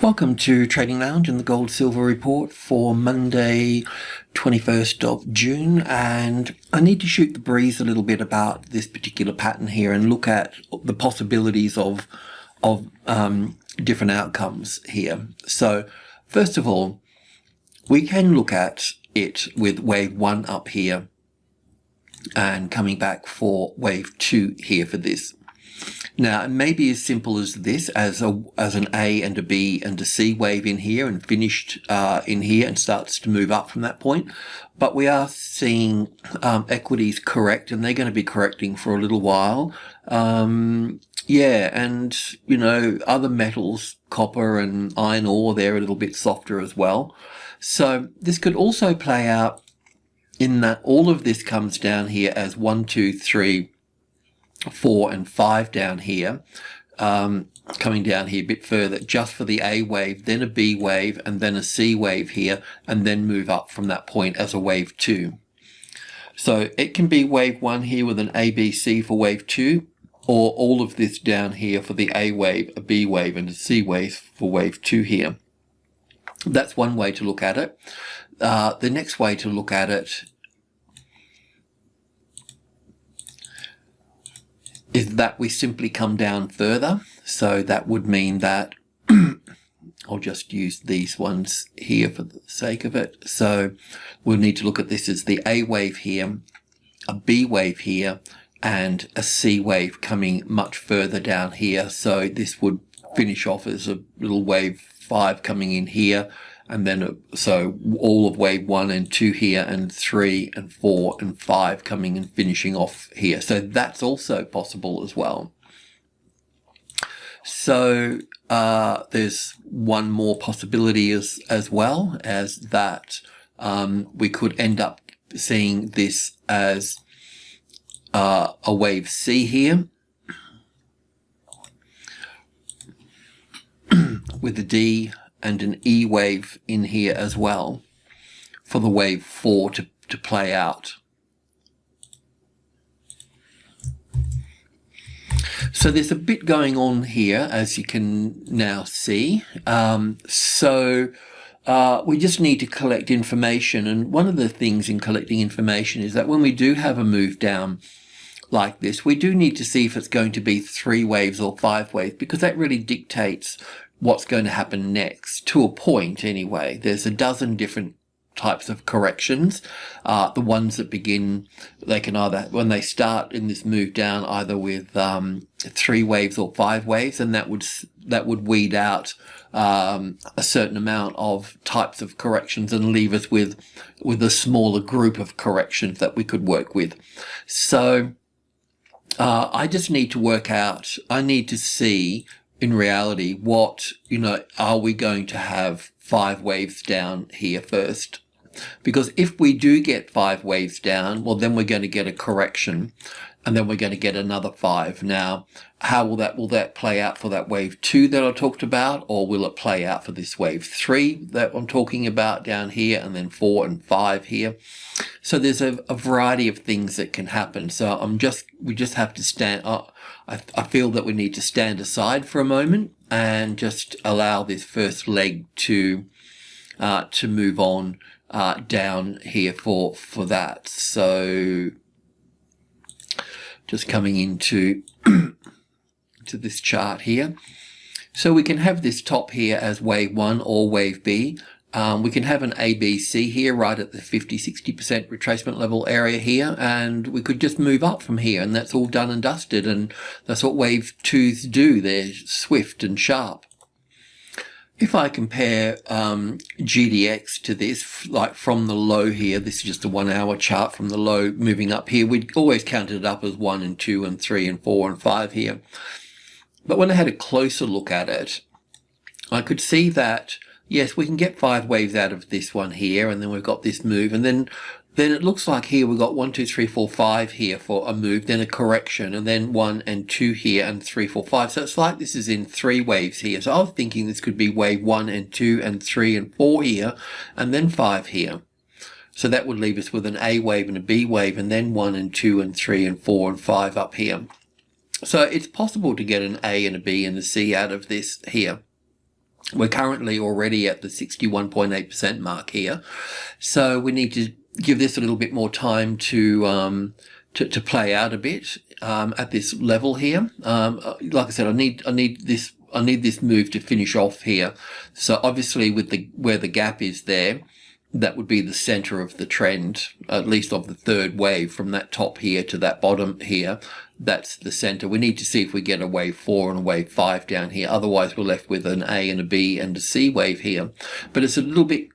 Welcome to Trading Lounge and the Gold Silver Report for Monday 21st of June, and I need to shoot the breeze a little bit about this particular pattern here and look at the possibilities of different outcomes here. So first of all, we can look at it with wave 1 up here and coming back for wave 2 here for this. Now, it may be as simple as this, as an A and a B and a C wave in here and finished in here and starts to move up from that point. But we are seeing equities correct, and they're going to be correcting for a little while. Yeah, and, you know, other metals, copper and iron ore, they're a little bit softer as well. So this could also play out in that all of this comes down here as 1, 2, 3, 4 and 5 down here, coming down here a bit further just for the A wave, then a B wave and then a C wave here, and then move up from that point as a wave 2. So it can be wave 1 here with an A, B, C for wave 2, or all of this down here for the A wave, a B wave and a C wave for wave 2 here. That's one way to look at it. The next way to look at it is that we simply come down further. So that would mean that I'll just use these ones here for the sake of it. So we'll need to look at this as the A wave here, a B wave here, and a C wave coming much further down here. So this would finish off as a little wave 5 coming in here, and then so all of wave 1 and 2 here, and 3 and 4 and 5 coming and finishing off here. So that's also possible as well. So there's one more possibility as well, as that we could end up seeing this as a wave C here with a D and an E wave in here as well for the wave 4 to play out. So there's a bit going on here, as you can now see. We just need to collect information, and one of the things in collecting information is that when we do have a move down like this, we do need to see if it's going to be 3 waves or 5 waves, because that really dictates what's going to happen next, to a point anyway. There's a dozen different types of corrections. The ones that begin, they can either, when they start in this move down, either with 3 waves or 5 waves, and that would weed out a certain amount of types of corrections and leave us with a smaller group of corrections that we could work with. So I just need to work out, I need to see in reality what, are we going to have 5 waves down here first? Because if we do get 5 waves down, well, then we're going to get a correction, and then we're going to get another 5. Now, how will that play out for that wave 2 that I talked about, or will it play out for this wave 3 that I'm talking about down here, and then 4 and 5 here? So there's a variety of things that can happen. So we just have to stand. I feel that we need to stand aside for a moment and just allow this first leg to move on down here for that. So just coming into to this chart here. So we can have this top here as wave 1 or wave B. We can have an ABC here right at the 50-60% retracement level area here, and we could just move up from here, and that's all done and dusted, and that's what wave 2s do. They're swift and sharp. If I compare GDX to this, like from the low here, this is just a 1 hour chart from the low moving up here, we'd always count it up as 1 and 2 and 3 and 4 and 5 here. But when I had a closer look at it, I could see that yes, we can get 5 waves out of this one here, and then we've got this move, and then it looks like here we've got 1, 2, 3, 4, 5 here for a move, then a correction, and then 1 and 2 here, and 3, 4, 5. So it's like this is in 3 waves here. So I was thinking this could be wave 1 and 2 and 3 and 4 here, and then 5 here. So that would leave us with an A wave and a B wave, and then 1 and 2 and 3 and 4 and 5 up here. So it's possible to get an A and a B and a C out of this here. We're currently already at the 61.8% mark here. So we need to give this a little bit more time to play out a bit at this level here. Like I said, I need this move to finish off here. So obviously with where the gap is there, that would be the center of the trend, at least of the third wave, from that top here to that bottom here. That's the center. We need to see if we get a wave 4 and a wave 5 down here. Otherwise we're left with an A and a B and a C wave here. But it's a little bit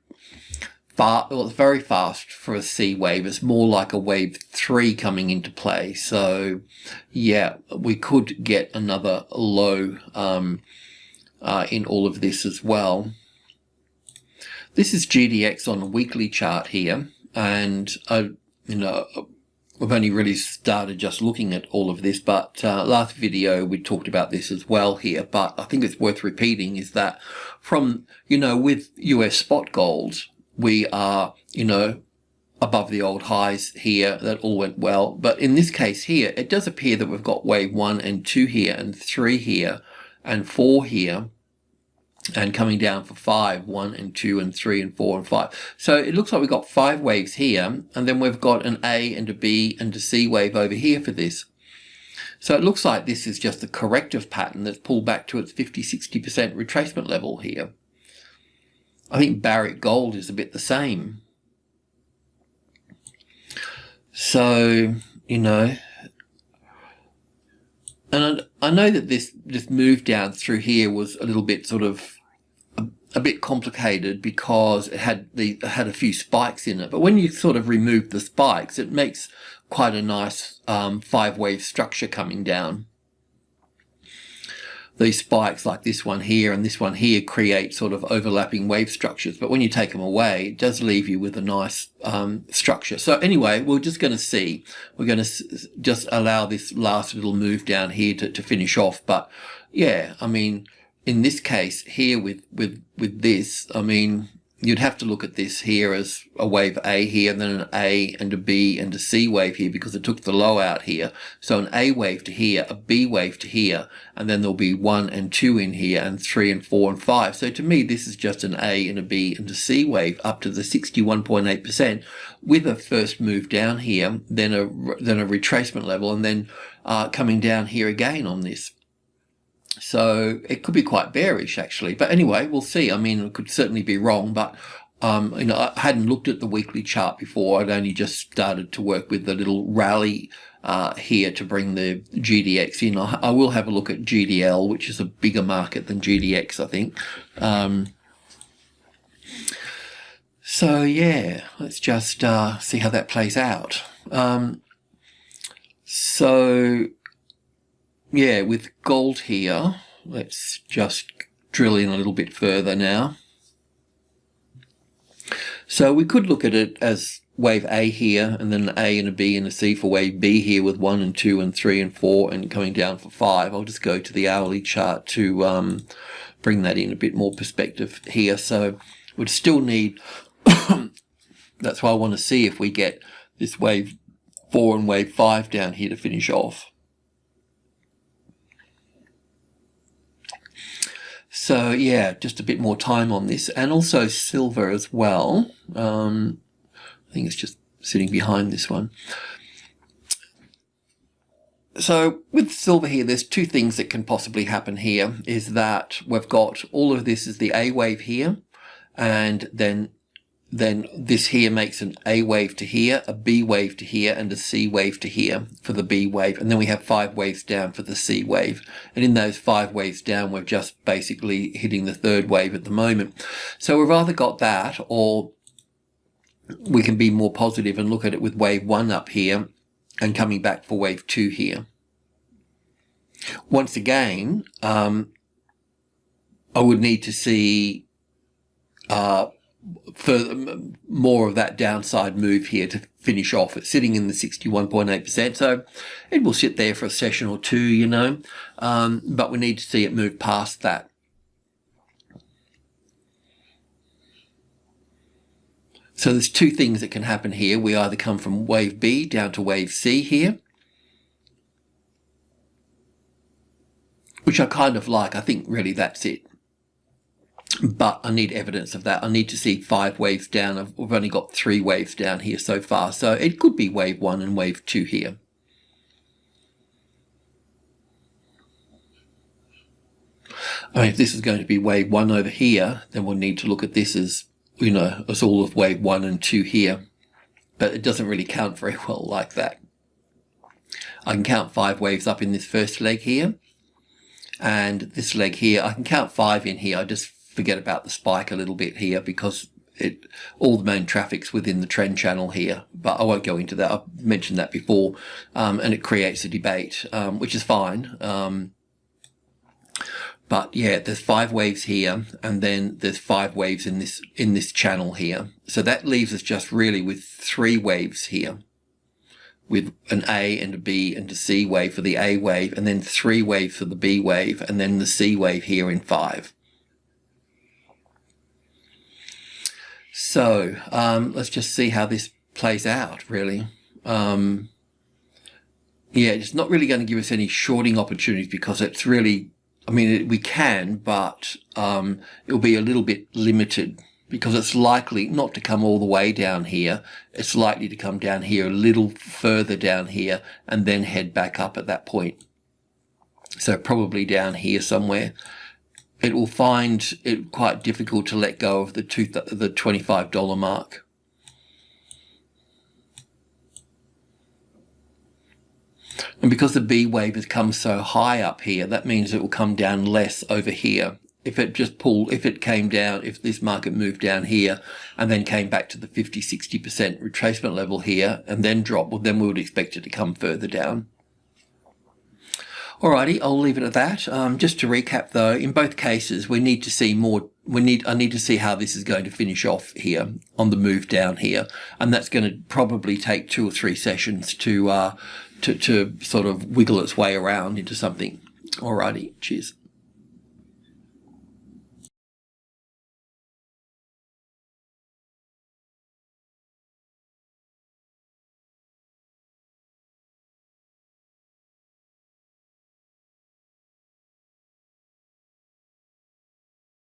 far, well, it's very fast for a C wave. It's more like a wave 3 coming into play. So yeah, we could get another low in all of this as well. This is GDX on a weekly chart here, and you know, we've only really started just looking at all of this, but last video we talked about this as well here, but I think it's worth repeating is that from, you know, with US spot gold, we are, you know, above the old highs here. That all went well, but in this case here, it does appear that we've got wave 1 and 2 here, and 3 here, and 4 here, and coming down for 5, 1 and 2 and 3 and 4 and 5. So it looks like we've got 5 waves here, and then we've got an A and a B and a C wave over here for this. So it looks like this is just a corrective pattern that's pulled back to its 50-60% retracement level here. I think Barrick Gold is a bit the same. So, you know, and I know that this move down through here was a little bit sort of a bit complicated because it had a few spikes in it. But when you sort of remove the spikes, it makes quite a nice 5-wave structure coming down. These spikes like this one here and this one here create sort of overlapping wave structures. But when you take them away, it does leave you with a nice structure. So anyway, we're just going to see. We're going to just allow this last little move down here to finish off. But yeah, I mean, in this case here with this, I mean, you'd have to look at this here as a wave A here, and then an A and a B and a C wave here because it took the low out here. So an A wave to here, a B wave to here, and then there'll be 1 and 2 in here, and 3 and 4 and 5. So to me, this is just an A and a B and a C wave up to the 61.8% with a first move down here, then a retracement level, and then coming down here again on this. So it could be quite bearish actually, but anyway, we'll see. I mean, it could certainly be wrong, but you know, I hadn't looked at the weekly chart before. I'd only just started to work with the little rally here to bring the GDX in. I will have a look at GDL, which is a bigger market than GDX, I think. So yeah, let's just see how that plays out. So yeah, with gold here, let's just drill in a little bit further now. So we could look at it as wave A here, and then an A and a B and a C for wave B here with 1 and 2 and 3 and 4 and coming down for 5. I'll just go to the hourly chart to bring that in a bit more perspective here. So we'd still need, that's why I want to see if we get this wave 4 and wave 5 down here to finish off. So yeah, just a bit more time on this, and also silver as well. I think it's just sitting behind this one. So with silver here, there's two things that can possibly happen here, is that we've got all of this is the A wave here, and then this here makes an A wave to here, a B wave to here, and a C wave to here for the B wave. And then we have 5 waves down for the C wave. And in those 5 waves down, we're just basically hitting the third wave at the moment. So we've either got that, or we can be more positive and look at it with wave 1 up here and coming back for wave 2 here. Once again, I would need to see further more of that downside move here to finish off. It's sitting in the 61.8%, so it will sit there for a session or two, you know, but we need to see it move past that. So there's two things that can happen here. We either come from wave B down to wave C here, which I kind of like. I think really that's it. but I need evidence of that. I need to see 5 waves down. We've only got 3 waves down here so far, so it could be wave 1 and wave 2 here. I mean, if this is going to be wave 1 over here, then we'll need to look at this as, you know, as all of wave 1 and 2 here. But it doesn't really count very well like that. I can count 5 waves up in this first leg here. And this leg here, I can count 5 in here. I just forget about the spike a little bit here because all the main traffic's within the trend channel here. But I won't go into that. I've mentioned that before. And it creates a debate, which is fine. But yeah, there's 5 waves here, and then there's 5 waves in this channel here. So that leaves us just really with 3 waves here, with an A and a B and a C wave for the A wave, and then 3 waves for the B wave, and then the C wave here in 5. So let's just see how this plays out, really. Yeah, it's not really going to give us any shorting opportunities because it's really, I mean, we can, but it'll be a little bit limited because it's likely not to come all the way down here. It's likely to come down here, a little further down here, and then head back up at that point. So probably down here somewhere. It will find it quite difficult to let go of the $25 mark. And because the B wave has come so high up here, that means it will come down less over here. If it came down, if this market moved down here and then came back to the 50-60% retracement level here and then dropped, well, then we would expect it to come further down. Alrighty, I'll leave it at that. Just to recap though, in both cases, we need to see more. I need to see how this is going to finish off here on the move down here, and that's going to probably take 2 or 3 sessions to sort of wiggle its way around into something. Alrighty, cheers.